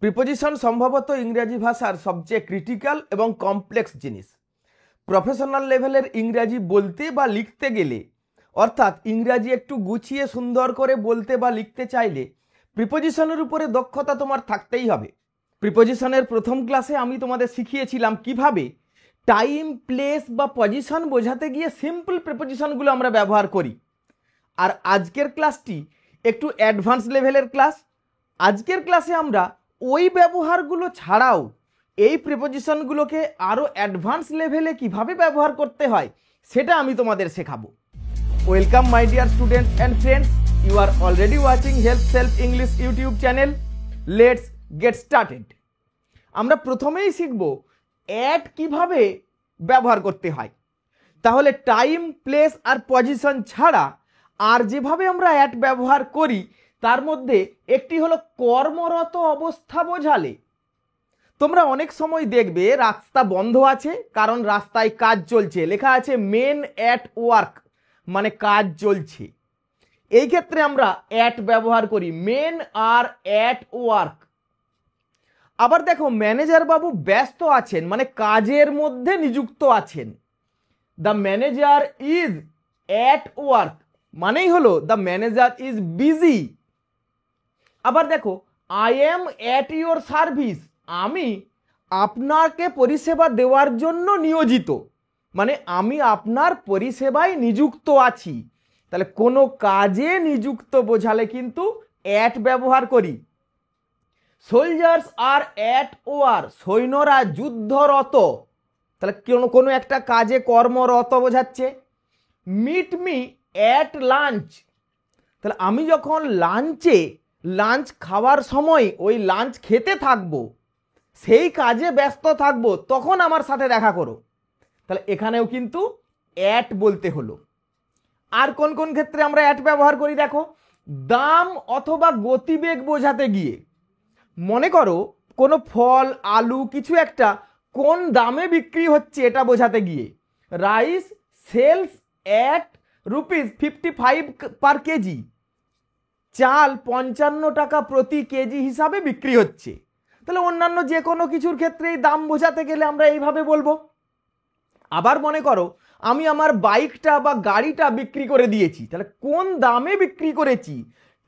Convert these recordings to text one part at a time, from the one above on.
Preposition সম্ভবত ইংরেজি ভাষার সবচেয়ে ক্রিটিক্যাল এবং কমপ্লেক্স জিনিস। প্রফেশনাল লেভেলের ইংরাজি বলতে বা লিখতে গেলে, অর্থাৎ ইংরাজি একটু গুছিয়ে সুন্দর করে বলতে বা লিখতে চাইলে প্রিপোজিশনের উপরে দক্ষতা তোমার থাকতেই হবে। প্রিপোজিশনের প্রথম ক্লাসে আমি তোমাদের শিখিয়েছিলাম কিভাবে টাইম, প্লেস বা পজিশন বোঝাতে গিয়ে সিম্পল প্রিপোজিশনগুলো আমরা ব্যবহার করি। আর আজকের ক্লাসটি একটু অ্যাডভান্স লেভেলের ক্লাস। আজকের ক্লাসে আমরা ওই ব্যবহারগুলো ছাড়াও এই প্রিপোজিশনগুলোকে আরও অ্যাডভান্স লেভেলে কিভাবে ব্যবহার করতে হয় সেটা আমি তোমাদের শেখাবো। Welcome my dear students and friends, you are already watching help self English YouTube channel. Let's get started. আমরা প্রথমেই শিখব অ্যাট কিভাবে ব্যবহার করতে হয়। তাহলে টাইম, প্লেস আর পজিশন ছাড়া আর যেভাবে আমরা অ্যাট ব্যবহার করি তার মধ্যে একটি হলো কর্মরত অবস্থা বোঝালে। তোমরা অনেক সময় দেখবে রাস্তা বন্ধ আছে কারণ রাস্তায় কাজ চলছে, লেখা আছে মেন অ্যাট ওয়ার্ক, মানে কাজ চলছে। এই ক্ষেত্রে আমরা অ্যাট ব্যবহার করি, মেন আর অ্যাট ওয়ার্ক। আবার দেখো ম্যানেজার বাবু ব্যস্ত আছেন, মানে কাজের মধ্যে নিযুক্ত আছেন। The manager is at work মানেই হলো দ্য ম্যানেজার ইজ বিজি। আবার দেখো I am at your service, আমি আপনাকে পরিষেবা দেওয়ার জন্য নিয়োজিত, মানে আমি আপনার পরিষেবায় নিযুক্ত আছি। তাহলে কোনো কাজে নিযুক্ত বোঝালে কিন্তু অ্যাট ব্যবহার করি। সোলজার্স আর অ্যাট ওয়ার, সৈন্যরা যুদ্ধরত, তাহলে কোনো একটা কাজে কর্মরত বোঝাচ্ছে। মিট মি অ্যাট লাঞ্চ, তাহলে আমি যখন লাঞ্চ খাওয়ার সময় ওই লাঞ্চ খেতে থাকবো, সেই কাজে ব্যস্ত থাকবো, তখন আমার সাথে দেখা করো। তাহলে এখানেও কিন্তু অ্যাট বলতে হলো। আর কোন কোন ক্ষেত্রে আমরা অ্যাট ব্যবহার করি দেখো, দাম অথবা গতিবেগ বোঝাতে গিয়ে। মনে করো কোনো ফল, আলু কিছু একটা কোন দামে বিক্রি হচ্ছে এটা বোঝাতে গিয়ে। Rice sells at ₹55 per kg, চাল 55 টাকা প্রতি কেজি হিসাবে বিক্রি হচ্ছে। তাহলে অন্যান্য যে কোনো কিছুর ক্ষেত্রে দাম বোঝাতে গেলে আমরা এইভাবে বলবো। আবার মনে করো আমি আমার বাইকটা বা গাড়িটা বিক্রি করে দিয়েছি, তাহলে কোন দামে বিক্রি করেছি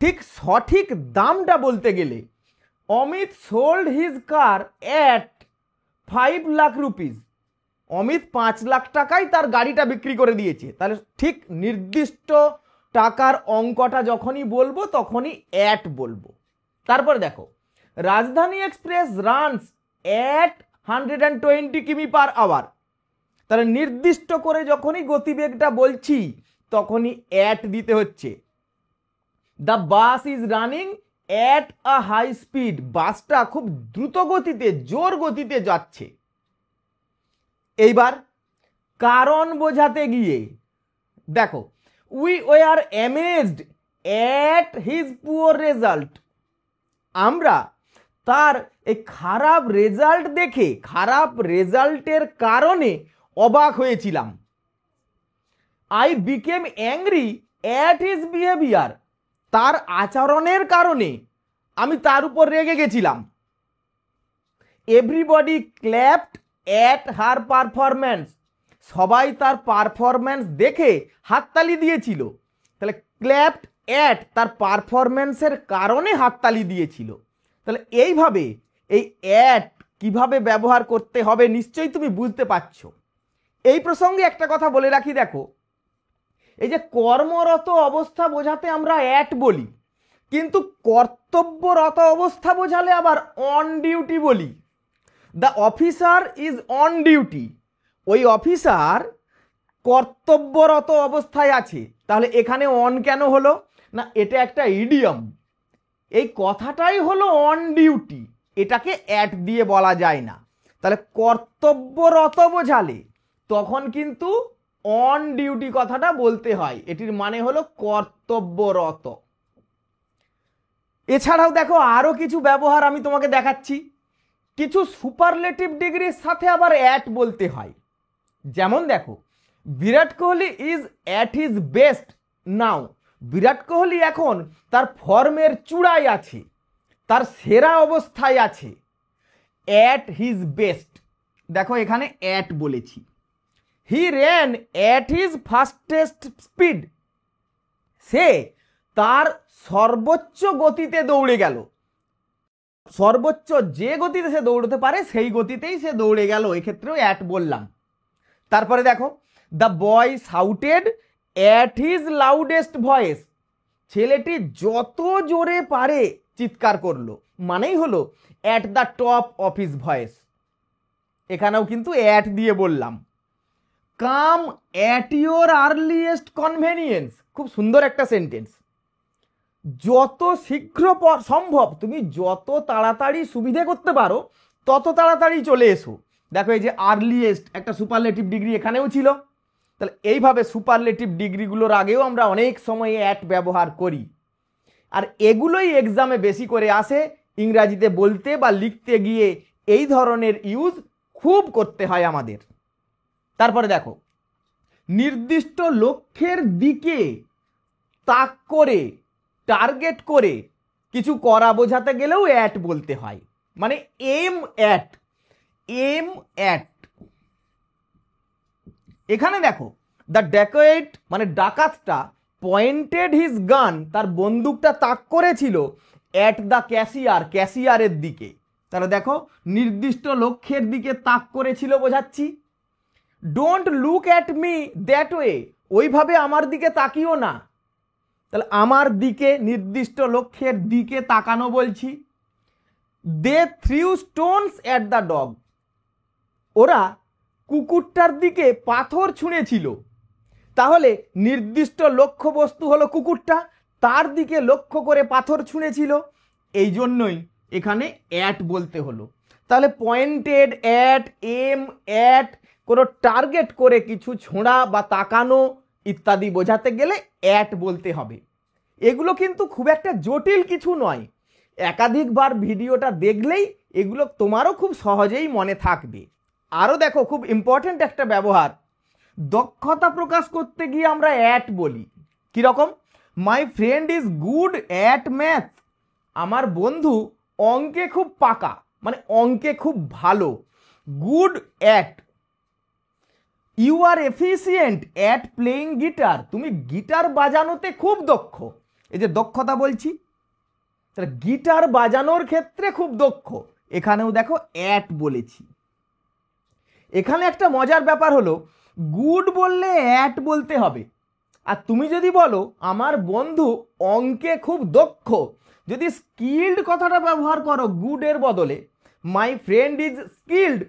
ঠিক সঠিক দামটা বলতে গেলে Amit sold his car at 5 lakh rupees, Amit 5 lakh টাকায় তার গাড়িটা বিক্রি করে দিয়েছে। তাহলে ঠিক নির্দিষ্ট টাকার অঙ্কটা যখনই বলবো তখনই অ্যাট বলবো। তারপর দেখো রাজধানী এক্সপ্রেস রানস অ্যাট 120 কিমি পার আওয়ার, তাহলে নির্দিষ্ট করে যখনই গতিবেগটা বলছি তখনই অ্যাট দিতে হচ্ছে। The bus is running at a high speed, বাসটা খুব দ্রুত গতিতে, জোর গতিতে যাচ্ছে। এইবার কারণ বোঝাতে গিয়ে দেখো we were amazed at his poor result, আমরা তার এই খারাপ রেজাল্ট দেখে, খারাপ রেজাল্টের কারণে অবাক হয়েছিলাম। I became angry at his behaviour, তার আচরণের কারণে আমি তার উপর রেগে গেছিলাম। Everybody clapped at her performance, সবাই তার পারফরম্যান্স দেখে হাততালি দিয়েছিল। তাহলে ক্ল্যাপড অ্যাট তার পারফরম্যান্সের কারণে হাততালি দিয়েছিল। তাহলে এইভাবে এই অ্যাট কিভাবে ব্যবহার করতে হবে নিশ্চয়ই তুমি বুঝতে পারছো। এই প্রসঙ্গে একটা কথা বলে রাখি, দেখো এই যে কর্মরত অবস্থা বোঝাতে আমরা অ্যাট বলি, কিন্তু কর্তব্যরত অবস্থা বোঝালে আবার অন ডিউটি বলি। The officer is on duty, ওই অফিসার কর্তব্যরত অবস্থায় আছে। তাহলে এখানে অন কেন হলো না, এটা একটা ইডিয়ম, এই কথাটাই হলো অন ডিউটি, এটাকে অ্যাট দিয়ে বলা যায় না। তাহলে কর্তব্যরত বোঝালে তখন কিন্তু অন ডিউটি কথাটা বলতে হয়, এটির মানে হলো কর্তব্যরত। এছাড়াও দেখো আরো কিছু ব্যবহার আমি তোমাকে দেখাচ্ছি। কিছু সুপারলেটিভ ডিগ্রির সাথে আবার অ্যাট বলতে হয়। যেমন দেখো Virat Kohli is at his best now, Virat Kohli এখন তার ফর্মের চূড়ায় আছে। তার সেরা অবস্থায় আছে, অ্যাট হিজ বেস্ট। দেখো এখানে অ্যাট বলেছি। He ran at his fastest speed, সে তার সর্বোচ্চ গতিতে দৌড়ে গেল। সর্বোচ্চ যে গতিতে সে দৌড়তে পারে সেই গতিতেই সে দৌড়ে গেল, এক্ষেত্রেও অ্যাট বললাম। তারপরে দেখো, the boy shouted at his loudest voice, ছেলেটি যত জোরে পারে চিৎকার করলো, মানেই হলো at the top of his voice. এখানেও কিন্তু অ্যাট দিয়ে বললাম। Come at your earliest convenience, খুব সুন্দর একটা সেন্টেন্স। যত শীঘ্র সম্ভব, তুমি যত তাড়াতাড়ি সুবিধে করতে পারো তত তাড়াতাড়ি চলে এসো। দেখো এই যে আর্লিয়েস্ট, একটা সুপারলেটিভ ডিগ্রি এখানেও ছিল। তাহলে এইভাবে সুপারলেটিভ ডিগ্রিগুলোর আগেও আমরা অনেক সময় অ্যাট ব্যবহার করি, আর এগুলোই এক্সামে বেশি করে আসে। ইংরাজিতে বলতে বা লিখতে গিয়ে এই ধরনের ইউজ খুব করতে হয় আমাদের। তারপরে দেখো, নির্দিষ্ট লক্ষ্যের দিকে তাক করে, টার্গেট করে কিছু করা বোঝাতে গেলেও অ্যাট বলতে হয়, মানে এম অ্যাট, এম অ্যাট। এখানে দেখো, দ্য ড্যাকয়েট মানে ডাকাতটা পয়েন্টেড হিজ গান, তার বন্দুকটা তাক করেছিল অ্যাট দ্য ক্যাশিয়ার, ক্যাশিয়ারের দিকে। তাহলে দেখো নির্দিষ্ট লক্ষ্যের দিকে তাক করেছিল বোঝাচ্ছি। Don't look at me that way, ওইভাবে আমার দিকে তাকিও না। তাহলে আমার দিকে, নির্দিষ্ট লক্ষ্যের দিকে তাকানো বলছি। They threw stones at the dog, ওরা কুকুরটার দিকে পাথর ছুঁড়েছিল। তাহলে নির্দিষ্ট লক্ষ্যবস্তু হলো কুকুরটা, তার দিকে লক্ষ্য করে পাথর ছুঁড়েছিল, এই জন্যই এখানে অ্যাট বলতে হলো। তাহলে পয়েন্টেড, অ্যাট, এম, অ্যাট, কোনো টার্গেট করে কিছু ছোঁড়া বা তাকানো ইত্যাদি বোঝাতে গেলে অ্যাট বলতে হবে। এগুলো কিন্তু খুব একটা জটিল কিছু নয়, একাধিকবার ভিডিওটা দেখলেই এগুলো তোমারও খুব সহজেই মনে থাকবে। আরও দেখো, খুব ইম্পর্ট্যান্ট একটা ব্যবহার, দক্ষতা প্রকাশ করতে গিয়ে আমরা অ্যাট বলি। কীরকম? My friend is good at math, আমার বন্ধু অঙ্কে খুব পাকা, মানে অঙ্কে খুব ভালো, good at. You are efficient at playing guitar, তুমি গিটার বাজানোতে খুব দক্ষ। এই যে দক্ষতা বলছি, তাহলে গিটার বাজানোর ক্ষেত্রে খুব দক্ষ, এখানেও দেখো অ্যাট বলেছি। এখানে একটা মজার ব্যাপার হলো, গুড বললে অ্যাট বলতে হবে, আর তুমি যদি বলো আমার বন্ধু অঙ্কে খুব দক্ষ, যদি স্কিল্ড কথাটা ব্যবহার করো গুডের বদলে, মাই friend is skilled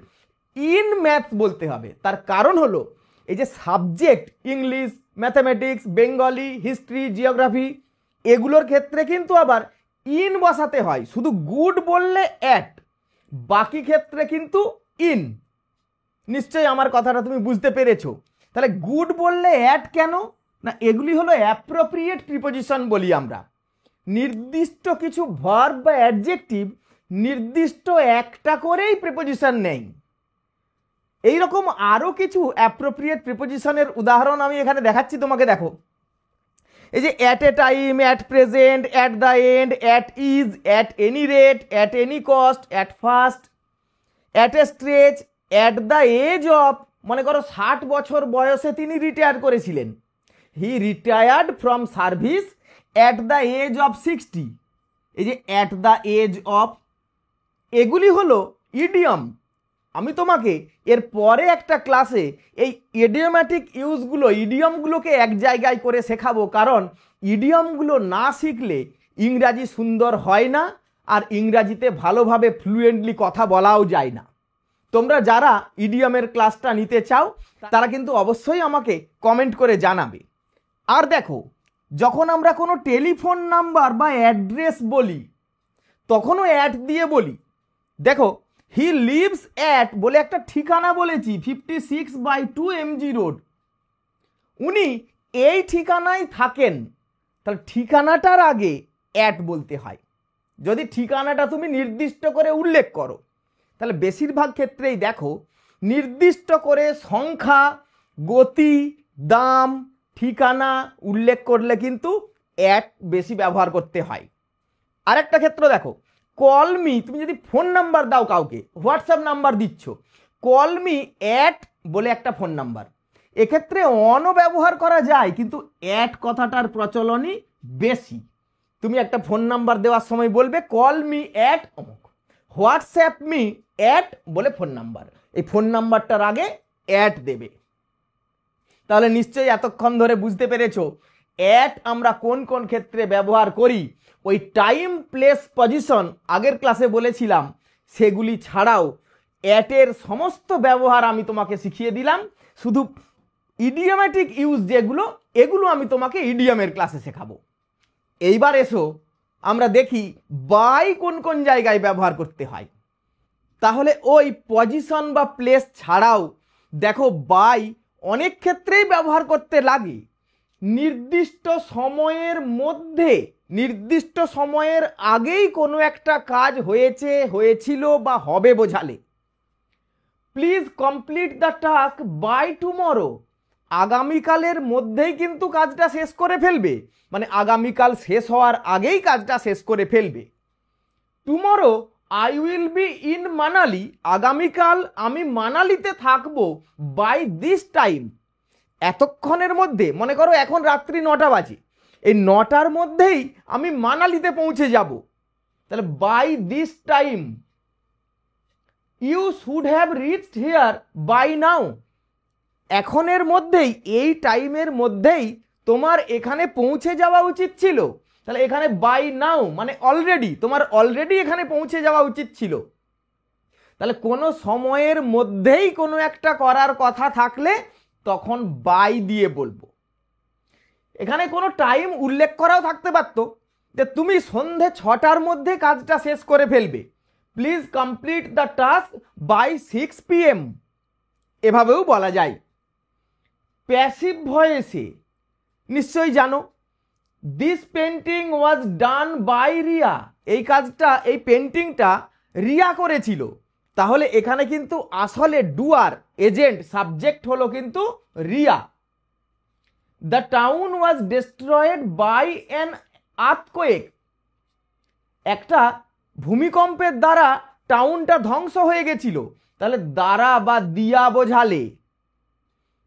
in maths বলতে হবে। তার কারণ হলো এই যে subject, English, mathematics, Bengali, history, geography, এগুলোর ক্ষেত্রে কিন্তু আবার ইন বসাতে হয়। শুধু গুড বললে অ্যাট, বাকি ক্ষেত্রে কিন্তু ইন। নিশ্চয়ই আমার কথাটা তুমি বুঝতে পেরেছো। তাহলে গুড বললে অ্যাট কেন না, এগুলি হলো অ্যাপ্রোপ্রিয়েট প্রিপোজিশন বলি আমরা। নির্দিষ্ট কিছু ভার্ব বা অ্যাডজেক্টিভ নির্দিষ্ট একটা করেই প্রিপোজিশন নেই। এইরকম আরও কিছু অ্যাপ্রোপ্রিয়েট প্রিপোজিশনের উদাহরণ আমি এখানে দেখাচ্ছি তোমাকে। দেখো এই যে at a time, at present, at the end, at ease, at any rate, at any cost, at first, at a stretch, at the age of, মনে করো 60 বছর বয়সে তিনি রিটায়ার করেছিলেন, he retired from service at the age of 60। এই যে at the age of, এগুলি হলো ইডিয়ম। আমি তোমাকে এর পরে একটা ক্লাসে এই ইডিওম্যাটিক ইউজগুলো, ইডিয়মগুলোকে এক জায়গায় করে শেখাবো, কারণ ইডিয়মগুলো না শিখলে ইংরাজি সুন্দর হয় না, আর ইংরাজিতে ভালোভাবে ফ্লুয়েন্টলি কথা বলাও যায় না। তোমরা যারা ইডিয়মের ক্লাসটা নিতে চাও তারা কিন্তু অবশ্যই আমাকে কমেন্ট করে জানাবে। আর দেখো, যখন আমরা কোনো টেলিফোন নাম্বার বা অ্যাড্রেস বলি তখনও অ্যাট দিয়ে বলি। দেখো, হি লিভস অ্যাট বলে একটা ঠিকানা বলেছি, 56/2 MG রোড, উনি এই ঠিকানায় থাকেন। তাহলে ঠিকানাটার আগে অ্যাট বলতে হয়। যদি ঠিকানাটা তুমি নির্দিষ্ট করে উল্লেখ করো, তাহলে বেশিরভাগ ক্ষেত্রেই দেখো নির্দিষ্ট করে সংখ্যা, গতি, দাম, ঠিকানা উল্লেখ করলে কিন্তু অ্যাট বেশি ব্যবহার করতে হয়। আরেকটা ক্ষেত্র দেখো, কল মি, তুমি যদি ফোন নাম্বার দাও কাউকে, হোয়াটসঅ্যাপ নাম্বার দিচ্ছ, কল মি অ্যাট বলে একটা ফোন নাম্বার, এক্ষেত্রে অনও ব্যবহার করা যায়, কিন্তু অ্যাট কথাটার প্রচলনই বেশি। তুমি একটা ফোন নাম্বার দেওয়ার সময় বলবে কল মি অ্যাট অমুক, হোয়াটসঅ্যাপ মি অ্যাট বলে ফোন নাম্বার, এই ফোন নাম্বারটার আগে অ্যাট দেবে। তাহলে নিশ্চয়ই এতক্ষণ ধরে বুঝতে পেরেছো অ্যাট আমরা কোন কোন ক্ষেত্রে ব্যবহার করি। ওই টাইম, প্লেস, পজিশন আগের ক্লাসে বলেছিলাম, সেগুলি ছাড়াও অ্যাটের সমস্ত ব্যবহার আমি তোমাকে শিখিয়ে দিলাম। শুধু ইডিয়মেটিক ইউজ যেগুলো, এগুলো আমি তোমাকে ইডিয়মের ক্লাসে শেখাবো। এইবার এসো আমরা দেখি বাই কোন কোন জায়গায় ব্যবহার করতে হয়। তাহলে ওই পজিশন বা প্লেস ছাড়াও দেখো বাই অনেক ক্ষেত্রেই ব্যবহার করতে লাগে। নির্দিষ্ট সময়ের মধ্যে, নির্দিষ্ট সময়ের আগেই কোনো একটা কাজ হয়েছে, হয়েছিল বা হবে বোঝালে, please complete the task by tomorrow, আগামীকালের মধ্যেই কিন্তু কাজটা শেষ করে ফেলবে, মানে আগামীকাল শেষ হওয়ার আগেই কাজটা শেষ করে ফেলবে। Tomorrow I will be in Manali, আগামীকাল আমি মানালিতে থাকবো, বাই দিস টাইম, এতক্ষণের মধ্যে, মনে করো এখন রাত্রি 9টা বাজে, এই 9টার মধ্যেই আমি মানালিতে পৌঁছে যাব, তাহলে by this time. You should have reached here by now, এখনের মধ্যেই, এই টাইমের মধ্যেই তোমার এখানে পৌঁছে যাওয়া উচিত ছিল, তাহলে এখানে বাই নাও মানে অলরেডি, তোমার অলরেডি এখানে পৌঁছে যাওয়া উচিত ছিল। তাহলে কোনো সময়ের মধ্যেই কোনো একটা করার কথা থাকলে তখন বাই দিয়ে বলবো। এখানে কোনো টাইম উল্লেখ করাও থাকতে পারতো, যে তুমি সন্ধে 6টার মধ্যে কাজটা শেষ করে ফেলবে, please complete the task by 6 PM, এভাবেও বলা যায়। প্যাসিভ ভয়েসে নিশ্চয়ই জানো, this painting was done by Riya, এই কাজটা, এই পেন্টিংটা রিয়া করেছিল, তাহলে এখানে কিন্তু আসলে ডুয়ার, এজেন্ট, সাবজেক্ট হলো কিন্তু Riya. The town was destroyed by an earthquake, একটা ভূমিকম্পের দ্বারা টাউনটা ধ্বংস হয়ে গেছিল, তাহলে দ্বারা বা দিয়া বোঝালে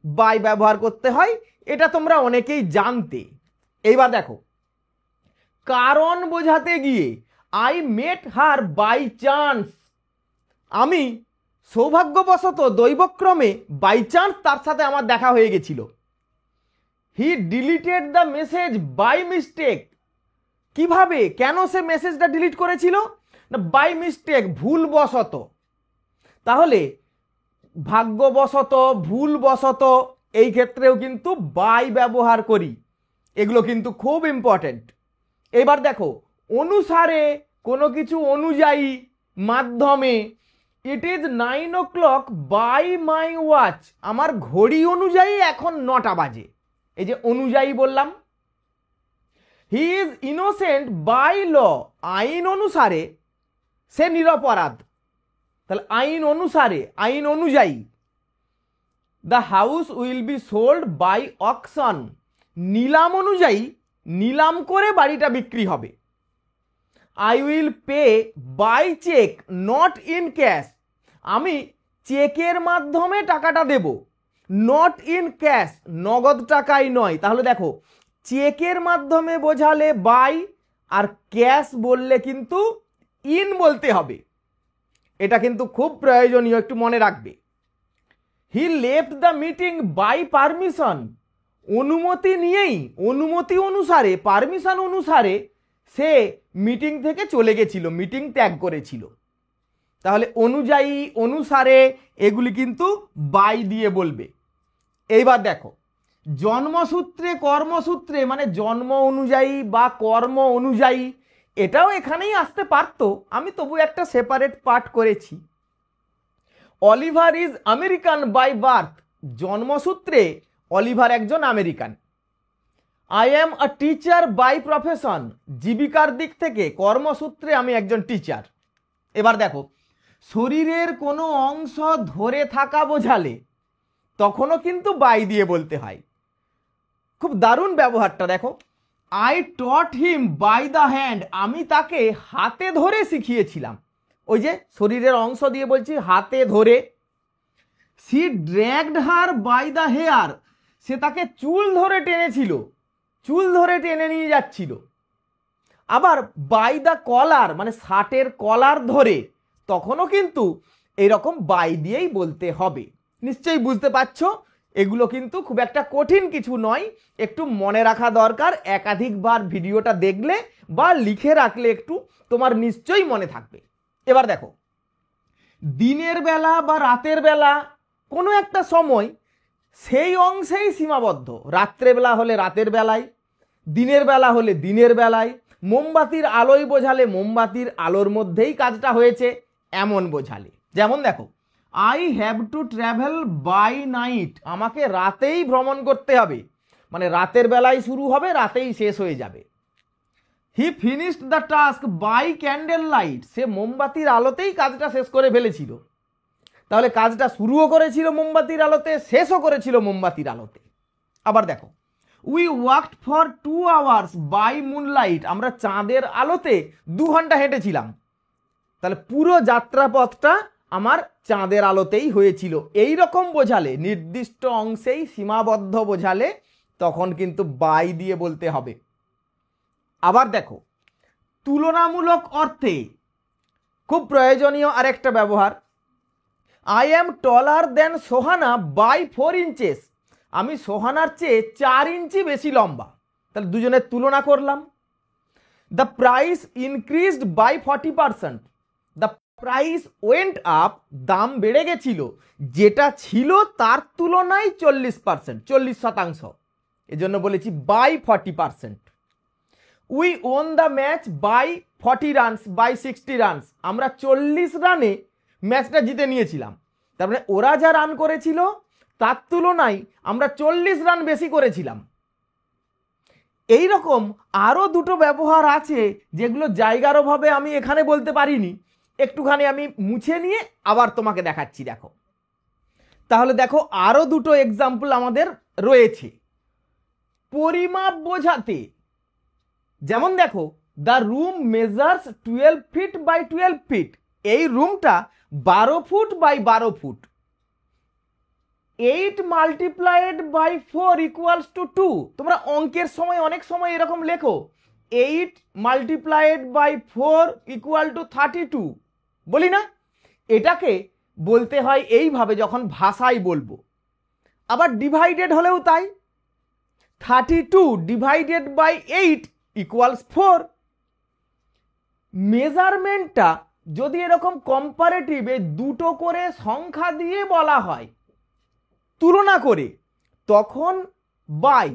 বাই ব্যবহার করতে হয়, এটা তোমরা অনেকেই জানতে। এইবার দেখো, কারণ বোঝাতে গিয়ে I met her by chance, আমি সৌভাগ্যবশত, দৈবক্রমে, বাই চান্স তার সাথে আমার দেখা হয়ে গেছিল। He deleted the message by mistake, কিভাবে, কেন সে মেসেজটা ডিলিট করেছিল, না বাই মিস্টেক, ভুলবশত। তাহলে ভাগ্যবশত, ভুলবশত, এই ক্ষেত্রেও কিন্তু বাই ব্যবহার করি, এগুলো কিন্তু খুব ইম্পর্টেন্ট। এবার দেখো, অনুসারে, কোনো কিছু অনুযায়ী, মাধ্যমে, it is 9 o'clock by my watch, আমার ঘড়ি অনুযায়ী এখন 9টা বাজে, এই যে অনুযায়ী বললাম। He is innocent by law, আইন অনুসারে সে নিরপরাধ, তাহলে আইন অনুসারে, আইন অনুযায়ী। The house will be sold by auction, নিলাম অনুযায়ী, নিলাম করে বাড়িটা বিক্রি হবে। I will pay by cheque not in cash, আমি চেকের মাধ্যমে টাকাটা দেব, নট ইন ক্যাশ, নগদ টাকায় নয়। তাহলে দেখো, চেকের মাধ্যমে বোঝালে বাই, আর ক্যাশ বললে কিন্তু ইন বলতে হবে, এটা কিন্তু খুব প্রয়োজনীয়, একটু মনে রাখবে। He left the meeting by permission, অনুমতি নিয়েই, অনুমতি অনুসারে, পারমিশন অনুসারে সে মিটিং থেকে চলে গেছিল, মিটিং ত্যাগ করেছিল। তাহলে অনুযায়ী, অনুসারে, এগুলি কিন্তু বাই দিয়ে বলবে। এইবার দেখো, জন্মসূত্রে, কর্মসূত্রে, মানে জন্ম অনুযায়ী বা কর্ম অনুযায়ী, এটাও এখানেই আসতে পারতো, আমি তবু একটা সেপারেট পার্ট করেছি। Oliver is American by birth, জন্মসূত্রে অলিভার একজন American. I am a teacher by profession, জীবিকার দিক থেকে, কর্মসূত্রে আমি একজন টিচার। এবার দেখো, শরীরের কোনো অংশ ধরে থাকা বোঝালে তখনও কিন্তু বাই দিয়ে বলতে হয়। খুব দারুণ ব্যবহারটা দেখো, I taught him by the hand, আমি তাকে হাতে ধরে শিখিয়েছিলাম। ওই যে শরীরের অংশ দিয়ে বলছি হাতে ধরে। She dragged her by the hair, সে তাকে চুল ধরে টেনেছিল, চুল ধরে টেনে নিয়ে যাচ্ছিল। আবার বাই দ্য কলার মানে শার্টের কলার ধরে, তখনও কিন্তু এরকম বাই দিয়েই বলতে হবে। নিশ্চয়ই বুঝতে পারছো এগুলো কিন্তু খুব একটা কঠিন কিছু নয়, একটু মনে রাখা দরকার। একাধিকবার ভিডিওটা দেখলে বা লিখে রাখলে একটু তোমার নিশ্চয়ই মনে থাকবে। এবার দেখো, দিনের বেলা বা রাতের বেলা কোনো একটা সময় সেই অংশেই সীমাবদ্ধ। রাত্রেবেলা হলে রাতের বেলায়, দিনের বেলা হলে দিনের বেলায়, মোমবাতির আলোয় বোঝালে মোমবাতির আলোর মধ্যেই কাজটা হয়েছে এমন বোঝালে। যেমন দেখো, I have to travel by night, আমাকে রাতেই ভ্রমণ করতে হবে, মানে রাতের বেলায় শুরু হবে রাতেই শেষ হয়ে যাবে। He finished the task by candlelight, সে মোমবাতির আলোতেই কাজটা শেষ করে ফেলেছিল। তাহলে কাজটা শুরুও করেছিল মোমবাতির আলোতে, শেষও করেছিল মোমবাতির আলোতে। আবার দেখো, we walked for 2 hours by moonlight, আমরা চাঁদের আলোতে 2 ঘন্টা হেঁটেছিলাম। তাহলে পুরো যাত্রাপথটা আমার চাঁদের আলোতেই হয়েছিল। এই রকম বোঝালে, নির্দিষ্ট অংশেই সীমাবদ্ধ বোঝালে তখন কিন্তু বাই দিয়ে বলতে হবে। আবার দেখো, তুলনামূলক অর্থে খুব প্রয়োজনীয় আরেকটা ব্যবহার, I am taller than Sohana by 4 inches, আমি সোহানার চেয়ে 4 ইঞ্চি বেশি লম্বা। তাহলে দুজনের তুলনা করলাম। The price increased by 40%, the price went up, দাম বেড়ে গেছিল, যেটা ছিল তার তুলনায় 40%, 40%। এজন্য বলেছি by 40%। We won the match by 40 runs by 60 runs, আমরা 40 রানে ম্যাচটা জিতে নিয়েছিলাম। তার মানে ওরা যা রান করেছিল তার তুলনায় আমরা 40 রান বেশি করেছিলাম। এই রকম আরও দুটো ব্যবহার আছে যেগুলো জায়গার অভাবে আমি এখানে বলতে পারিনি, একটুখানি আমি মুছে নিয়ে আবার তোমাকে দেখাচ্ছি। দেখো, তাহলে দেখো আরও দুটো এক্সাম্পল আমাদের রয়েছে পরিমাপ বোঝাতে। যেমন দেখো, the room measures 12 feet by 12 feet, এই রুমটা 12 ফুট বাই 12 ফুট। 8 মাল্টিপ্লাইড বাই 4 ইকুয়ালস টু 2, তোমরা অঙ্কের সময় অনেক সময় এরকম লেখো 8 মাল্টিপ্লাইড বাই 4 ইকুয়াল টু 32, বলি না? এটাকে বলতে হয় এইভাবে যখন ভাষায় বলবো। আবার ডিভাইডেড হলেও তাই, 32 ডিভাইডেড বাই 8 ইকুয়ালস 4। মেজারমেন্টটা যদি এরকম কম্পারেটিভে দুটো করে সংখ্যা দিয়ে বলা হয় তুলনা করে, তখন বাই।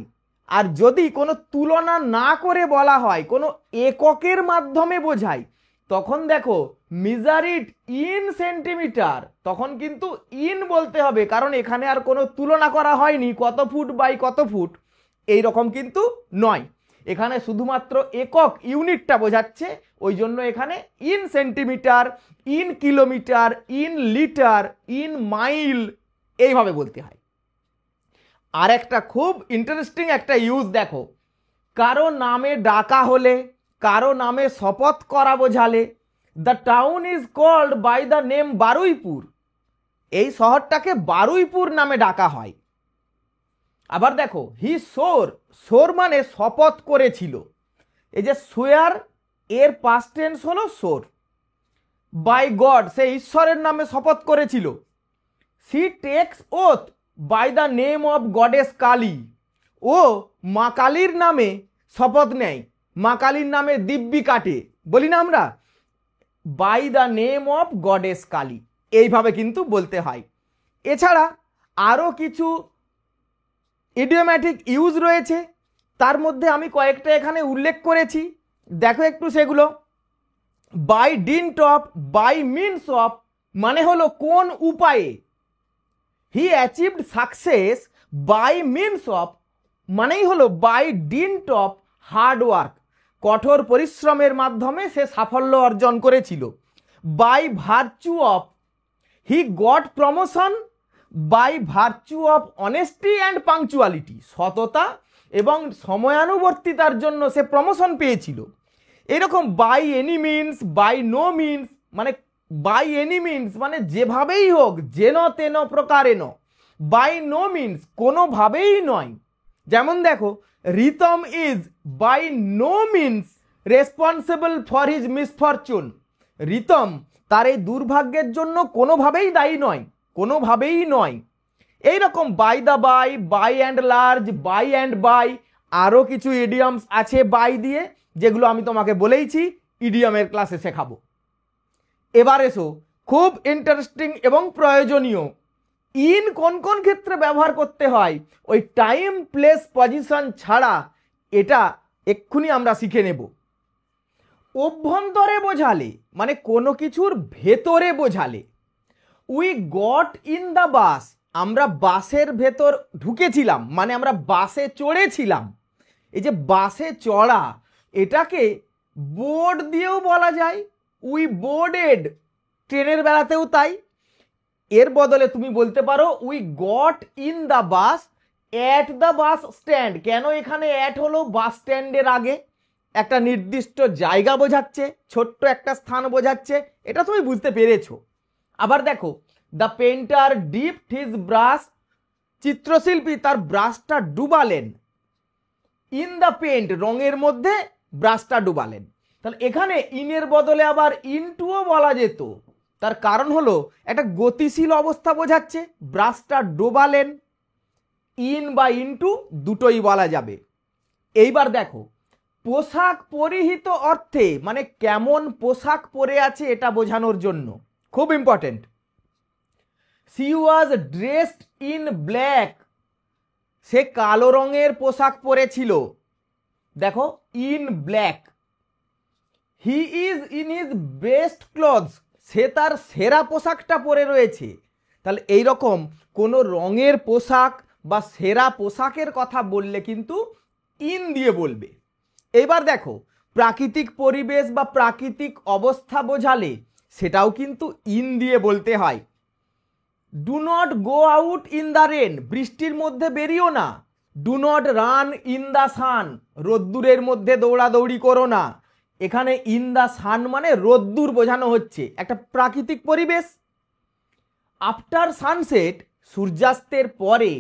আর যদি কোনো তুলনা না করে বলা হয়, কোনো এককের মাধ্যমে বোঝায়, তখন দেখো মেজার ইট ইন সেন্টিমিটার, তখন কিন্তু ইন বলতে হবে, কারণ এখানে আর কোনো তুলনা করা হয়নি কত ফুট বাই কত ফুট, এই রকম কিন্তু নয়। এখানে শুধুমাত্র একক ইউনিটটা বোঝাচ্ছে, ওই জন্য এখানে in centimetre, in kilometre, in litre, in mile এইভাবে বলতে হয়। আর একটা খুব ইন্টারেস্টিং একটা ইউজ দেখো, কারো নামে ডাকা হলে, কারো নামে শপথ করা বোঝালে, the town is called by the name Baruipur, এই শহরটাকে বারুইপুর নামে ডাকা হয়। আবার দেখো, হি সোর, সোর মানে শপথ করেছিল, এই যে সোয়ার এর পাস্ট টেন্স হলো সোর। বাই গড, সে ঈশ্বরের নামে শপথ করেছিল। She takes oath by the name of goddess Kali, ও মা কালীর নামে শপথ নেয়, মা কালীর নামে দিব্যি কাটে, বলি না আমরা, by the name of goddess Kali, এইভাবে কিন্তু বলতে হয়। এছাড়া আরও কিছু ইডিওম্যাটিক ইউজ রয়েছে, তার মধ্যে আমি কয়েকটা এখানে উল্লেখ করেছি, দেখো একটু সেগুলো। By dint of, by means of মানে হলো কোন উপায়ে। He achieved success by means of মানেই হলো by dint of hard work, কঠোর পরিশ্রমের মাধ্যমে সে সাফল্য অর্জন করেছিল। By virtue of, he got promotion by virtue of honesty and punctuality, সততা এবং সময়ানুবর্তিতার জন্য সে প্রমোশন পেয়েছিল। এরকম by any means, by no means, মানে বাই এনি মিনস মানে যেভাবেই হোক, যেন তেন প্রকারেণ। বাই নো মিনস কোনোভাবেই নয়। যেমন দেখো, Ritam is by no means responsible for his misfortune. Ritam তার এই দুর্ভাগ্যের জন্য কোনোভাবেই দায়ী নয়, কোনোভাবেই নয়। এইরকম by the by, by and large, by and by, আরও কিছু ইডিয়মস আছে বাই দিয়ে, যেগুলো আমি তোমাকে বলেইছি ইডিয়মের ক্লাসে শেখাবো। এবার এসো, খুব ইন্টারেস্টিং এবং প্রয়োজনীয়, ইন কোন কোন ক্ষেত্রে ব্যবহার করতে হয় ওই টাইম প্লেস পজিশন ছাড়া, এটা এক্ষুনি আমরা শিখে নেব। অভ্যন্তরে বোঝালে মানে কোনো কিছুর ভেতরে বোঝালে, we got in the bus, আমরা বাসের ভেতর ঢুকেছিলাম, মানে আমরা বাসে চড়েছিলাম। এই যে বাসে চড়া, এটাকে বোর্ড দিয়েও বলা যায়, উই বোর্ডেড, ট্রেনের বেলাতেও তাই। এর বদলে তুমি বলতে পারো we got in the bus at the bus stand. কেন এখানে অ্যাট হলো? বাস স্ট্যান্ডের আগে, একটা নির্দিষ্ট জায়গা বোঝাচ্ছে, ছোট্ট একটা স্থান বোঝাচ্ছে, এটা তুমি বুঝতে পেরেছো। আবার দেখো, the painter dipped his brush, চিত্রশিল্পী তার ব্রাশটা ডুবালেন। ইন দ্য পেন্ট, রঙের মধ্যে ব্রাশটা ডুবালেন। তাহলে এখানে ইনের বদলে আবার ইনটুও বলা যেত। তার কারণ হলো একটা গতিশীল অবস্থা বোঝাচ্ছে, ব্রাশটা ডোবালেন। ইন বা ইনটু দুটোই বলা যাবে। এইবার দেখো, পোশাক পরিহিত অর্থে মানে কেমন পোশাক পরে আছে এটা বোঝানোর জন্য, খুব important. She was dressed in black, সে কালো রঙের পোশাক পরেছিল। দেখো, in black. He is in his best clothes, সে তার সেরা পোশাকটা পরে রয়েছে। তাহলে এই রকম কোনো রঙের পোশাক বা সেরা পোশাকের কথা বললে কিন্তু ইন দিয়ে বলবে। এবার দেখো, প্রাকৃতিক পরিবেশ বা প্রাকৃতিক অবস্থা বোঝালে সেটাও কিন্তু ইন দিয়ে বলতে হয়। Do not go out in the rain, বৃষ্টির মধ্যে বেরিও না। Do not run in the sun, রোদ্দুরের মধ্যে দৌড়াদৌড়ি করো না। এখানে ইন দ্য সান মানে রোদ্দুর বোঝানো হচ্ছে, একটা প্রাকৃতিক পরিবেশ। আফটার সানসেট, সূর্যাস্তের পরে,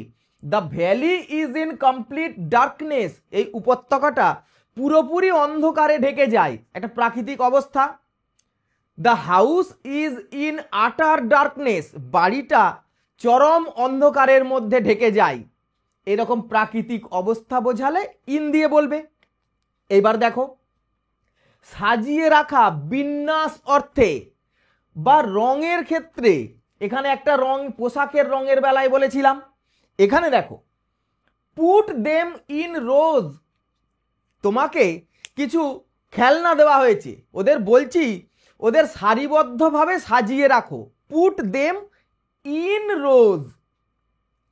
the valley is in complete darkness, এই উপত্যকাটা পুরোপুরি অন্ধকারে ঢেকে যায়, একটা প্রাকৃতিক অবস্থা। দ্য হাউস ইজ ইন আটার ডার্কনেস, বাড়িটা চরম অন্ধকারের মধ্যে ঢেকে যায়। এরকম প্রাকৃতিক অবস্থা বোঝালে ইন দিয়ে বলবে। এবার দেখো, সাজিয়ে রাখা বিন্যাস অর্থে বা রঙের ক্ষেত্রে, এখানে একটা রং পোশাকের রঙের বেলায় বলেছিলাম। এখানে দেখো, পুট দেম ইন রোজ, তোমাকে কিছু খেলনা দেওয়া হয়েছে, ওদের বলছি ওদের সারিবদ্ধভাবে সাজিয়ে রাখো। পুট দেম ইন রোজ,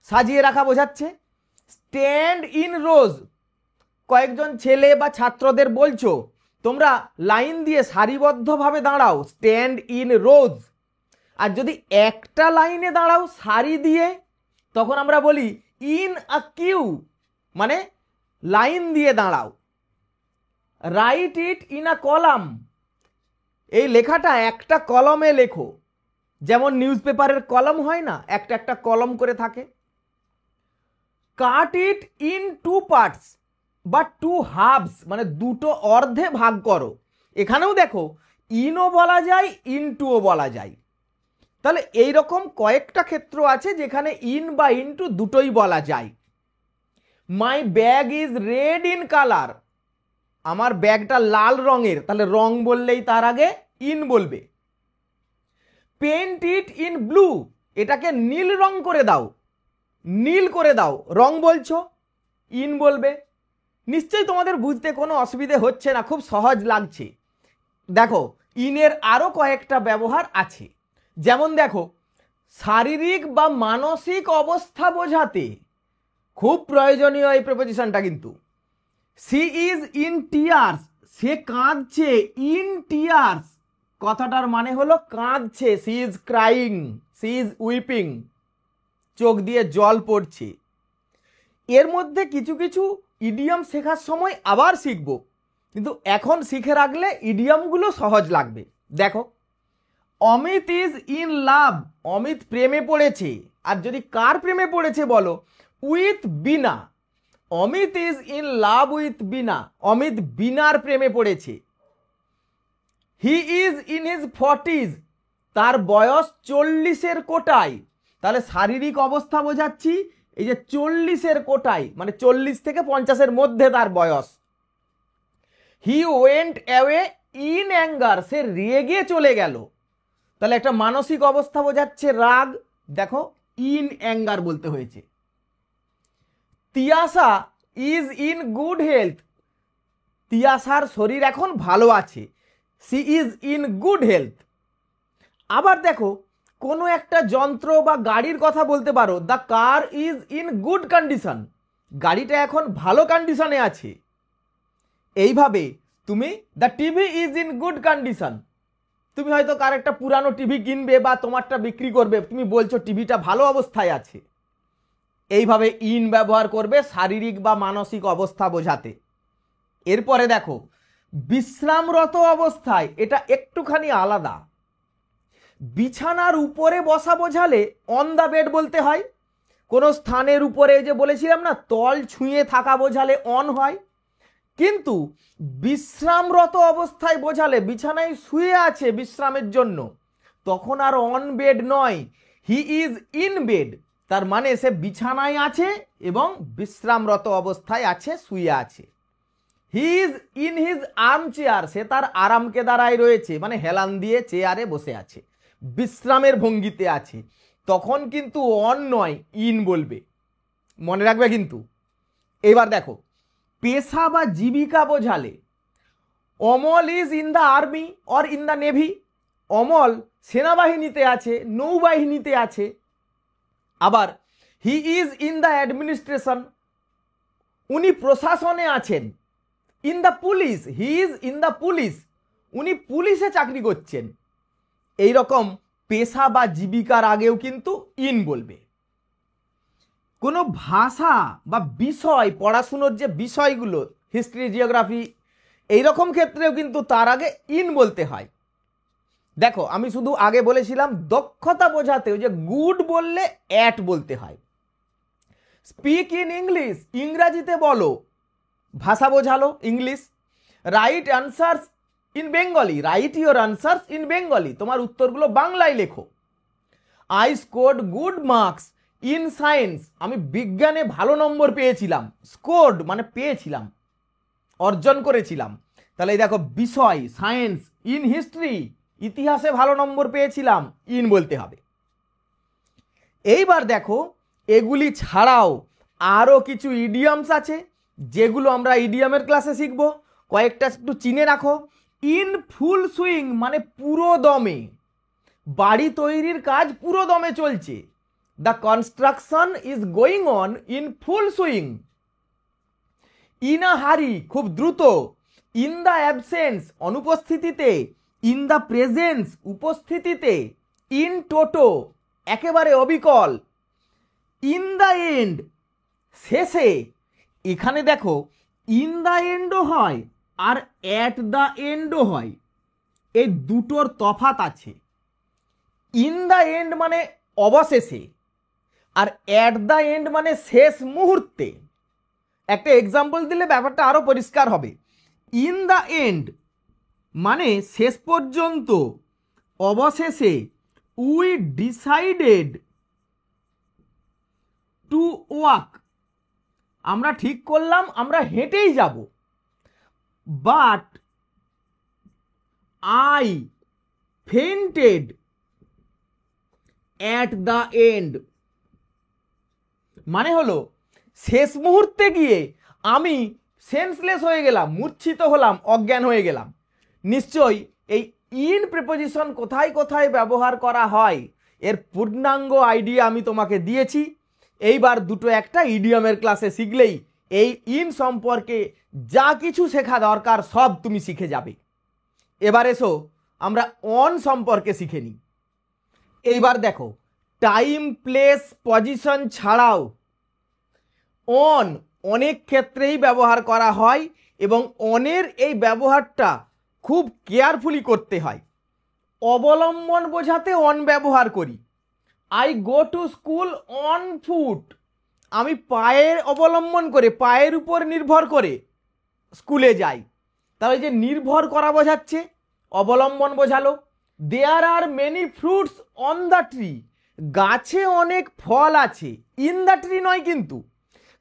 সাজিয়ে রাখা বোঝাচ্ছে। স্ট্যান্ড ইন রোজ, কয়েকজন ছেলে বা ছাত্রদের বলছো তোমরা লাইন দিয়ে সারিবদ্ধভাবে দাঁড়াও, স্ট্যান্ড ইন রোজ। আর যদি একটা লাইনে দাঁড়াও সারি দিয়ে, তখন আমরা বলি ইন আ কিউ, মানে লাইন দিয়ে দাঁড়াও। Right it in a column, এই লেখাটা একটা কলমে লেখো, যেমন নিউজ পেপারের কলম হয় না, একটা একটা কলম করে থাকে। কাট ইট ইন টু পার্টস বা টু হাফস, মানে দুটো অর্ধে ভাগ করো। এখানেও দেখো, ইনও বলা যায়, ইনটুও বলা যায়। তাহলে এই রকম কয়েকটা ক্ষেত্র আছে যেখানে ইন বা ইনটু দুটোই বলা যায়। My bag is red in colour, আমার ব্যাগটা লাল রঙের, তাহলে রং বললেই তার আগে ইন বলবে। পেন্ট ইট ইন ব্লু, এটাকে নীল রং করে দাও, নীল করে দাও, রং বলছো, ইন বলবে। নিশ্চয়ই তোমাদের বুঝতে কোনো অসুবিধে হচ্ছে না, খুব সহজ লাগছে। দেখো, ইনের আরো কয়েকটা ব্যবহার আছে। যেমন দেখো, শারীরিক বা মানসিক অবস্থা বোঝাতে খুব প্রয়োজনীয় এই প্রিপোজিশনটা কিন্তু। সি ইজ ইন টিয়ার্স, সে কাঁদছে, ইন টিয়ার্স কথাটার মানে হলো কাঁদছে। She is crying, she is weeping, চোখ দিয়ে জল পড়ছে। এর মধ্যে কিছু কিছু ইডিয়ম শেখার সময় আবার শিখব, কিন্তু এখন শিখে রাখলে ইডিয়মগুলো সহজ লাগবে। দেখো, Amit is in love, Amit প্রেমে পড়েছে। আর যদি কার প্রেমে পড়েছে বলো, with Bina. Amit is in love with Bina, Amit বিনার প্রেমে পড়েছে। হি ইজ ইন হিজ 40s, তার বয়স 40-এর কোটায়। তাহলে শারীরিক অবস্থা বোঝাচ্ছি, এই যে 40-এর কোটায় মানে 40 থেকে 50-এর মধ্যে তার বয়স। He went away in anger, সে রেগে চলে গেল। তাহলে একটা মানসিক অবস্থা বোঝাচ্ছে রাগ, দেখো ইন অ্যাঙ্গার বলতে হয়েছে। Tiyasa is in good health, তিয়াসার শরীর এখন ভালো আছে। She is in good health. আবার দেখো, কোনো একটা যন্ত্র বা গাড়ির কথা বলতে পারো, the car is in good condition, গাড়িটা এখন ভালো কন্ডিশনে আছে। এইভাবে তুমি the TV is in good condition, তুমি হয়তো কার একটা পুরানো টিভি কিনবে বা তোমারটা বিক্রি করবে, তুমি বলছো টিভিটা ভালো অবস্থায় আছে। এইভাবে ইন ব্যবহার করবে শারীরিক বা মানসিক অবস্থা বোঝাতে। এরপরে দেখো, বিশ্রামরত অবস্থায়, এটা একটুখানি আলাদা। বিছানার উপরে বসা বোঝালে অন দ্য বেড বলতে হয়। কোনো স্থানের উপরে, যে বলেছিলাম না তল ছুঁয়ে থাকা বোঝালে অন হয়, কিন্তু বিশ্রামরত অবস্থায় বোঝালে বিছানায় শুয়ে আছে বিশ্রামের জন্য, তখন আর অন বেড নয়, হি ইজ ইন বেড। তার মানে সে বিছানায় আছে এবং বিশ্রামরত অবস্থায় আছে, শুয়ে আছে। He is in his armchair, সে তার আরামকে দাঁড়ায় রয়েছে, মানে হেলান দিয়ে চেয়ারে বসে আছে, বিশ্রামের ভঙ্গিতে আছে। তখন কিন্তু অন নয়, ইন বলবে, মনে রাখবে কিন্তু। এবার দেখো, পেশা বা জীবিকা বোঝালে, Amal is in the army or in the navy, Amal সেনাবাহিনীতে আছে, নৌবাহিনীতে আছে। আবার হি ইজ ইন দ্য অ্যাডমিনিস্ট্রেশন, উনি প্রশাসনে আছেন। In the police, he is in the police, উনি পুলিশে চাকরি করছেন। এই রকম পেশা বা জীবিকার আগেও কিন্তু ইন বলবে। কোনো ভাষা বা বিষয়, পড়াশুনোর যে বিষয়গুলো, হিস্ট্রি, জিওগ্রাফি, এইরকম ক্ষেত্রেও কিন্তু তার আগে ইন বলতে হয়। দেখো, আমি শুধু আগে বলেছিলাম দক্ষতা বোঝাতে ওই যে গুড বললে অ্যাট বলতে হয়। স্পিক ইন ইংলিশ, ইংরাজিতে বলো, ভাষা বোঝালো English. Write answers in Bengali, write your answers in Bengali, তোমার উত্তরগুলো বাংলায় লেখো। I scored good marks in science, আমি বিজ্ঞানে ভালো নম্বর পেয়েছিলাম। স্কোর্ড মানে পেয়েছিলাম, অর্জন করেছিলাম। তাহলে এই দেখো বিষয় সায়েন্স, ইন হিস্ট্রি ইতিহাসে ভালো নম্বর পেয়েছিলাম, ইন বলতে হবে। এইবার দেখো, এগুলি ছাড়াও আরও কিছু ইডিয়মস আছে, যেগুলো আমরা ইডিয়মের ক্লাসে শিখব। কয়েকটা একটু চিনে রাখো। ইন ফুল সুইং মানে পুরো দমে, বাড়ি তৈরির কাজ পুরো দমে চলছে। The construction is going on in full swing. In a হারি খুব দ্রুত। ইন দ্য অ্যাবসেন্স অনুপস্থিতিতে। ইন দ্য প্রেজেন্স উপস্থিতিতে। ইন টোটো একেবারে অবিকল। ইন দ্য এন্ড শেষে। এখানে দেখো ইন দ্য এন্ডও হয় আর অ্যাট দ্য এন্ডও হয়, এই দুটোর তফাৎ আছে। ইন দ্য এন্ড মানে অবশেষে, আর অ্যাট দ্য এন্ড মানে শেষ মুহূর্তে। একটা এক্সাম্পল দিলে ব্যাপারটা আরো পরিষ্কার হবে। ইন দ্য এন্ড মানে শেষ পর্যন্ত, অবশেষে। উই ডিসাইডেড টু ওয়াক, আমরা ঠিক করলাম আমরা হেঁটেই যাব। But I ফেন্টেড at the and, মানে হলো শেষ মুহূর্তে গিয়ে আমি সেন্সলেস হয়ে গেলাম, মূর্ছিত হলাম, অজ্ঞান হয়ে গেলাম। নিশ্চয়ই এই ইন প্রিপোজিশন কোথায় কোথায় ব্যবহার করা হয় এর পূর্ণাঙ্গ আইডিয়া আমি তোমাকে দিয়েছি। এইবার দুটো একটা ইডিয়মের ক্লাসে শিখলেই এই ইন সম্পর্কে যা কিছু শেখা দরকার সব তুমি শিখে যাবে। এবার এসো আমরা অন সম্পর্কে শিখে নিই। এইবার দেখো, টাইম প্লেস পজিশন ছাড়াও অন অনেক ক্ষেত্রেই ব্যবহার করা হয় এবং অনের এই ব্যবহারটা খুব কেয়ারফুলি করতে হয়। অবলম্বন বোঝাতে অন ব্যবহার করি। I go to school on foot, আমি পায়ের অবলম্বন করে, পায়ের উপর নির্ভর করে স্কুলে যাই। তাহলে যে নির্ভর করা বোঝাচ্ছে, অবলম্বন বোঝালো। There are many fruits on the tree, গাছে অনেক ফল আছে, ইন দ্য ট্রি নয় কিন্তু,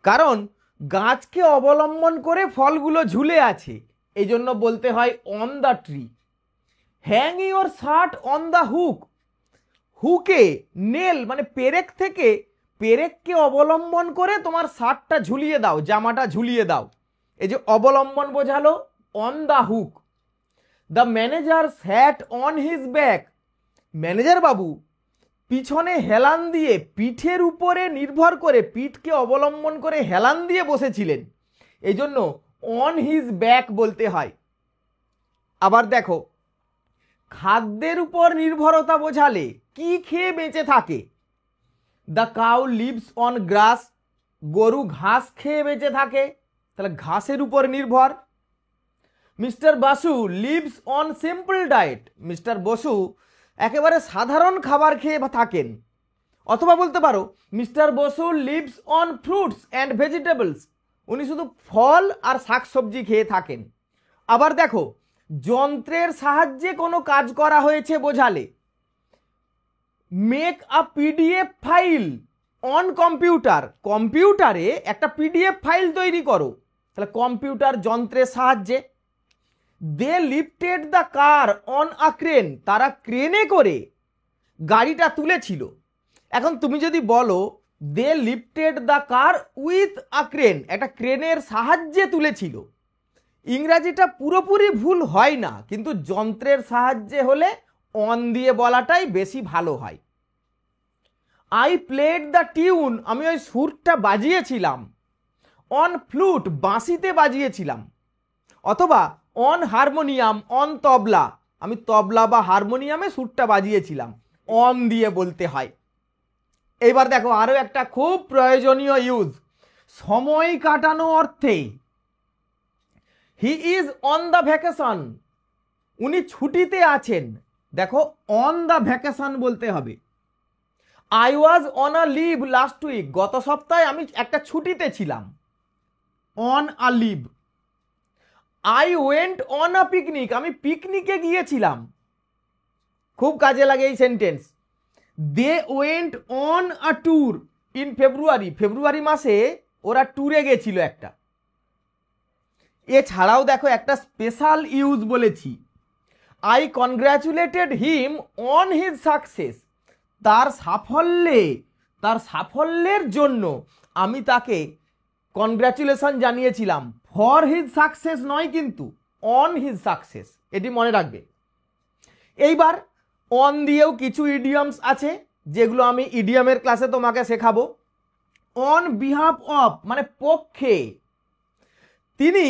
কারণ গাছকে অবলম্বন করে ফলগুলো ঝুলে আছে, এই জন্য বলতে হয় on the tree. Hang your shirt on the hook, হুকে নেল মানে পেরেক থেকে, পেরেককে অবলম্বন করে তোমার শার্টটা ঝুলিয়ে দাও, জামাটা ঝুলিয়ে দাও, এই যে অবলম্বন বোঝালো on the hook. The manager sat on his back, manager বাবু পিছনে হেলান দিয়ে, পিঠের উপরে নির্ভর করে, পিঠকে অবলম্বন করে হেলান দিয়ে বসেছিলেন, এই জন্য অন হিজ ব্যাক বলতে হয়। আবার দেখো, খাদ্যের উপর নির্ভরতা বোঝালে কি খেয়ে বেঁচে থাকে, the cow lives on grass, গরু ঘাস খেয়ে বেঁচে থাকে, তাহলে ঘাসের উপর নির্ভর। Mister Basu lives on simple diet, mister Basu একেবারে সাধারণ খাবার খেয়ে থাকেন। অথবা বলতে পারো mister Basu lives on fruits and vegetables, উনি শুধু ফল আর শাকসবজি খেয়ে থাকেন। আবার দেখো, যন্ত্রের সাহায্যে কোনো কাজ করা হয়েছে বোঝালে make a PDF file on computer, কম্পিউটারে একটা পিডিএফ ফাইল তৈরি করো, তাহলে কম্পিউটার যন্ত্রের সাহায্যে। They lifted the car on a crane, তারা ক্রেনে করে গাড়িটা তুলেছিল। এখন তুমি যদি বলো they lifted the car with a crane, একটা ক্রেনের সাহায্যে তুলেছিল, ইংরাজিটা পুরোপুরি ভুল হয় না, কিন্তু যন্ত্রের সাহায্যে হলে অন দিয়ে বলাটাই বেশি ভালো হয়। আই প্লেড দ্য টিউন, আমি ওই সুরটা বাজিয়েছিলাম। On flute, বাঁশিতে বাজিয়েছিলাম। অথবা অন হারমোনিয়াম, অন তবলা, আমি তবলা বা হারমোনিয়ামে সুরটা বাজিয়েছিলাম, অন দিয়ে বলতে হয়। এবার দেখো আরো একটা খুব প্রয়োজনীয় ইউজ, সময় কাটানো অর্থে। He is on the vacation, উনি ছুটিতে আছেন, দেখো অন দ্য ভ্যাকেশন বলতে হবে। I was on a leave last week, গত সপ্তাহে আমি একটা ছুটিতে ছিলাম, on a leave. I went on a picnic, আমি পিকনিকে গিয়েছিলাম, খুব কাজে লাগে এই sentence. They went on a tour in February, February মাসে ওরা ট্যুরে গেছিল একটা। এছাড়াও দেখো একটা স্পেশাল ইউজ বলেছি, I congratulated him on his success, তার সাফল্যে, তার সাফল্যের জন্য আমি তাকে কনগ্র্যাচুলেশন জানিয়েছিলাম। ফর হিজ সাকসেস নয় কিন্তু, অন হিজ সাকসেস, এটি মনে রাখবে। এইবার অন দিয়েও কিছু ইডিয়মস আছে, যেগুলো আমি ইডিয়মের ক্লাসে তোমাকে শেখাবো। অন বিহাফ অফ মানে পক্ষে, তিনি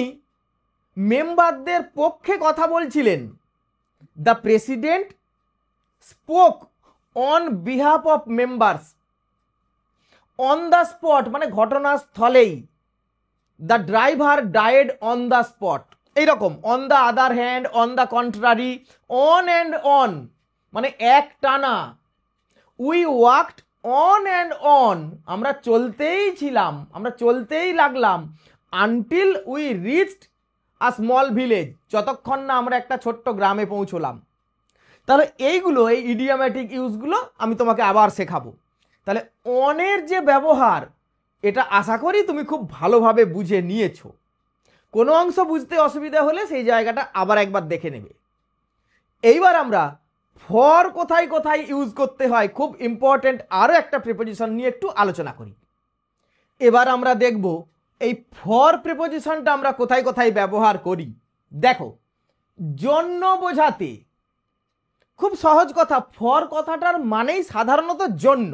মেম্বারদের পক্ষে কথা বলছিলেন। The president spoke on behalf of members. On the spot মানে ঘটনাস্থলেই। The driver died on the spot, এইরকম। On the other hand, on the contrary, on and on মানে এক টানা। We walked on and on, আমরা চলতেই ছিলাম, আমরা চলতেই লাগলাম। Until we reached a small village, যতক্ষণ না আমরা একটা ছোট্ট গ্রামে পৌঁছলাম। তাহলে এইগুলো, এই ইডিয়ামেটিক ইউজগুলো আমি তোমাকে আবার শেখাবো। তাহলে অনের যে ব্যবহার, এটা আশা করি তুমি খুব ভালোভাবে বুঝে নিয়েছো। কোনো অংশ বুঝতে অসুবিধা হলে সেই জায়গাটা আবার একবার দেখে নেবে। এইবার আমরা ফর কোথায় কোথায় ইউজ করতে হয়, খুব ইম্পর্টেন্ট আরও একটা প্রিপোজিশন নিয়ে একটু আলোচনা করি। এবার আমরা দেখব এই ফর প্রিপোজিশনটা আমরা কোথায় কোথায় ব্যবহার করি। দেখো, জন্য বোঝাতে খুব সহজ কথা, ফর কথাটার মানেই সাধারণত জন্য।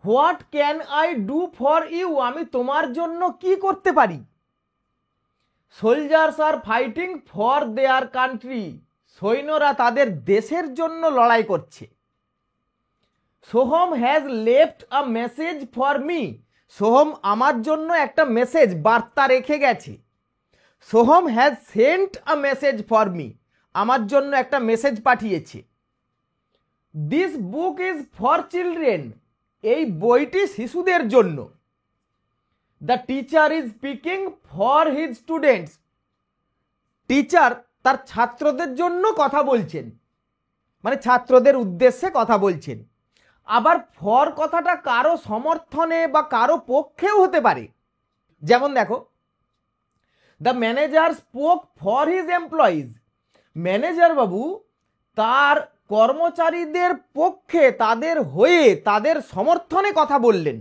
What can I do for you, আমি তোমার জন্য কি করতে পারি। Soldiers are fighting for their country, সৈন্যরা তাদের দেশের জন্য লড়াই করছে। Soham has left a message for me, Soham আমার জন্য একটা মেসেজ বার্তা রেখে গেছে। Soham has sent a message for me, আমার জন্য একটা মেসেজ পাঠিয়েছে। This book is for children, এই বইটি শিশুদের জন্য। The teacher is speaking for his students, teacher তার ছাত্রদের জন্য কথা বলছেন, মানে ছাত্রদের উদ্দেশ্যে কথা বলছেন। আবার ফর কথাটা কারো সমর্থনে বা কারো পক্ষেও হতে পারে। যেমন দেখো, the manager spoke for his employees, manager বাবু তার কর্মচারীদের পক্ষে, তাদের হয়ে, তাদের সমর্থনে কথা বললেন।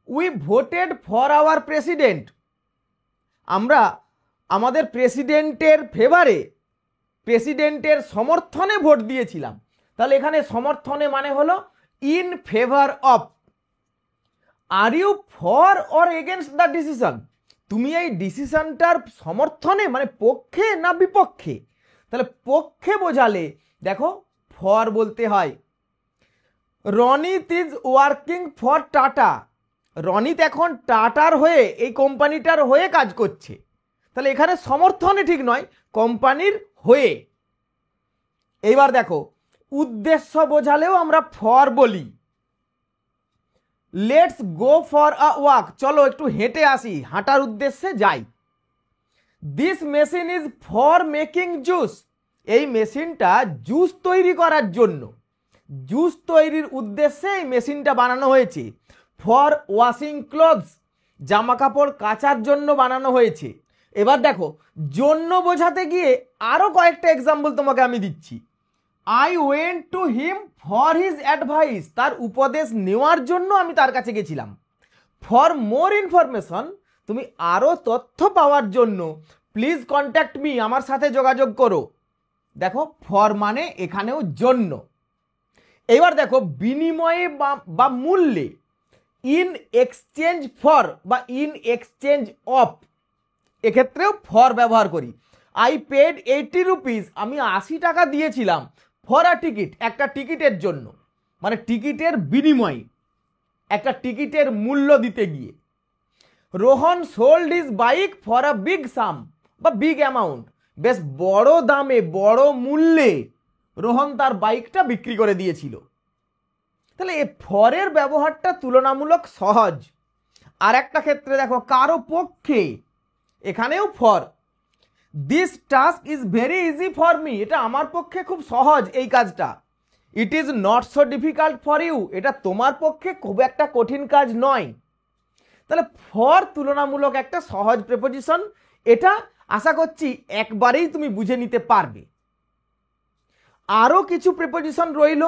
We voted for our president, আমরা আমাদের প্রেসিডেন্টের ফেভারে, প্রেসিডেন্টের সমর্থনে ভোট দিয়েছিলাম। তাহলে এখানে সমর্থনে মানে হলো in favour of. Are you for or against the decision, তুমি এই ডিসিশনটার সমর্থনে মানে পক্ষে না বিপক্ষে? তাহলে পক্ষে বোঝালে দেখো ফর বলতে হয়। Ronit is working for tata, Ronit এখন টাটার হয়ে, এই কোম্পানিটার হয়ে কাজ করছে। তাহলে এখানে সমর্থনে ঠিক নয়, কোম্পানির হয়ে। এইবার দেখো, উদ্দেশ্য বোঝালেও আমরা ফর বলি। Let's go for a walk, চলো একটু হেঁটে আসি, হাঁটার উদ্দেশ্যে যাই। This machine is for making juice, এই মেশিনটা জুস তৈরি করার জন্য, জুস তৈরির উদ্দেশ্যে এই মেশিনটা বানানো হয়েছে। ফর ওয়াশিং ক্লথস, জামা কাপড় কাচার জন্য বানানো হয়েছে। এবার দেখো, জন্য বোঝাতে গিয়ে আরো কয়েকটা এক্সাম্পল তোমাকে আমি দিচ্ছি। I went to him for his advice, তার উপদেশ নেওয়ার জন্য আমি তার কাছে গেছিলাম। ফর মোর ইনফরমেশন, তুমি আরো তথ্য পাওয়ার জন্য প্লিজ কন্ট্যাক্ট মি, আমার সাথে যোগাযোগ করো। দেখো ফর মানে এখানেও জন্য। এবার দেখো বিনিময়ে বা মূল্যে, ইন এক্সচেঞ্জ ফর বা ইন এক্সচেঞ্জ অফ, এক্ষেত্রেও ফর ব্যবহার করি। আই পেড 80 রুপিস, আমি 80 টাকা দিয়েছিলাম ফর আ টিকিট, একটা টিকিটের জন্য, মানে টিকিটের বিনিময়ে, একটা টিকিটের মূল্য দিতে গিয়ে। Rohan sold his bike for a big sum বা বিগ অ্যামাউন্ট, বেশ বড় দামে, বড় মূল্যে রোহন তার বাইকটা বিক্রি করে দিয়েছিল। তাহলে এই ফরের ব্যবহারটা তুলনামূলক সহজ। আর একটা ক্ষেত্রে দেখো, কারো পক্ষে, এখানেও for. This task is very easy for me, এটা আমার পক্ষে খুব সহজ এই কাজটা। It is not so difficult for you, এটা তোমার পক্ষে খুব একটা কঠিন কাজ নয়। তাহলে ফর তুলনামূলক একটা সহজ প্রেপোজিশন, এটা আশা করছি একবারেই তুমি বুঝে নিতে পারবে। আরও কিছু প্রেপোজিশন রইল,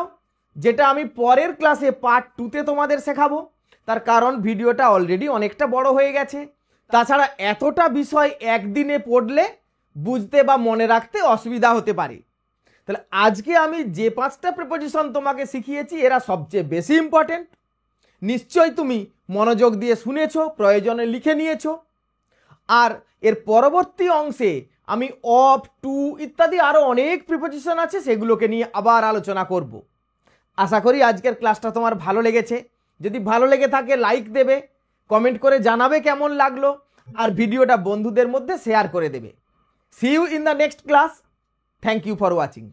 যেটা আমি পরের ক্লাসে পার্ট 2তে তোমাদের শেখাবো। তার কারণ ভিডিওটা অলরেডি অনেকটা বড় হয়ে গেছে। তাছাড়া এতটা বিষয় একদিনে পড়লে বুঝতে বা মনে রাখতে অসুবিধা হতে পারে। তাহলে আজকে আমি যে 5টা প্রেপোজিশন তোমাকে শিখিয়েছি, এরা সবচেয়ে বেশি ইম্পর্টেন্ট। নিশ্চয়ই তুমি মনোযোগ দিয়ে শুনেছো, প্রয়োজনে লিখে নিয়েছো। আর এর পরবর্তী অংশে আমি অফ, টু ইত্যাদি আরও অনেক প্রিপোজিশন আছে, সেগুলোকে নিয়ে আবার আলোচনা করব। আশা করি আজকের ক্লাসটা তোমার ভালো লেগেছে। যদি ভালো লেগে থাকে লাইক দেবে, কমেন্ট করে জানাবে কেমন লাগলো, আর ভিডিওটা বন্ধুদের মধ্যে শেয়ার করে দেবে। See you in the next class. Thank you for watching.